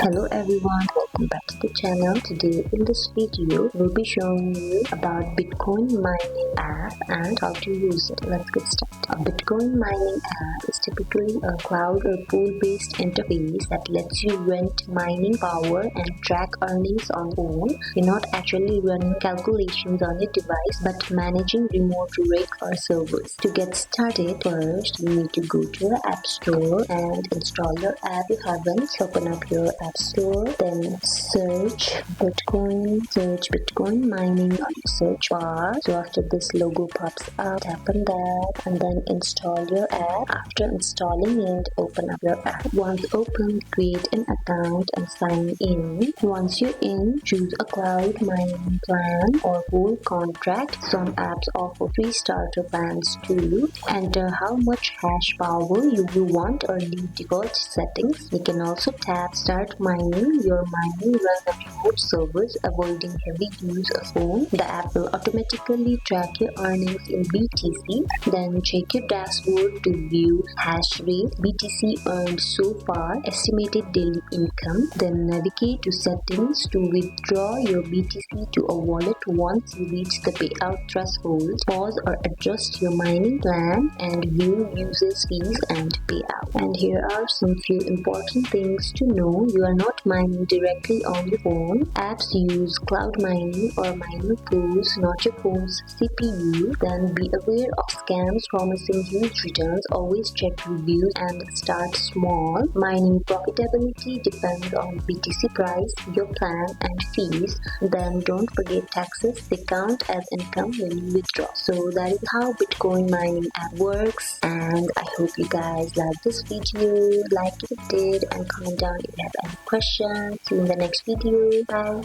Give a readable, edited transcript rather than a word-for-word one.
Hello everyone, welcome back to the channel. Today in this video, we'll be showing you about Bitcoin mining app and how to use it. Let's get started. A Bitcoin mining app is typically a cloud or pool-based interface that lets you rent mining power and track earnings on phone. You're not actually running calculations on your device, but managing remote rig or servers. To get started, first you need to go to the App Store and install your app. If you haven't, open up your App Store, then search Bitcoin mining on your search bar. So after this logo pops up, tap on that and then install your app. After installing it, open up your app. Once open, create an account and sign in. Once you're in, choose a cloud mining plan or whole contract. Some apps offer free starter plans too. Enter how much hash power you want or leave default settings. You can also tap start mining. Your mining run on remote servers, avoiding heavy use of phone. The app will automatically track your earnings in BTC. Then check your dashboard to view hash rate, BTC earned so far, estimated daily income. Then navigate to settings to withdraw your BTC to a wallet once you reach the payout threshold. Pause or adjust your mining plan and view users fees and payout. And here are some few important things to know. You are not mining directly on your phone. Apps use cloud mining or mining pools, not your phone's CPU. Then be aware of scams promising huge returns. Always check reviews and start small. Mining profitability depends on BTC price, your plan and fees. Then don't forget taxes. They count as income when you withdraw. So that is how Bitcoin mining app works, and I hope you guys like this video. Like if you did and comment down if you have any questions. See you in the next video. Bye.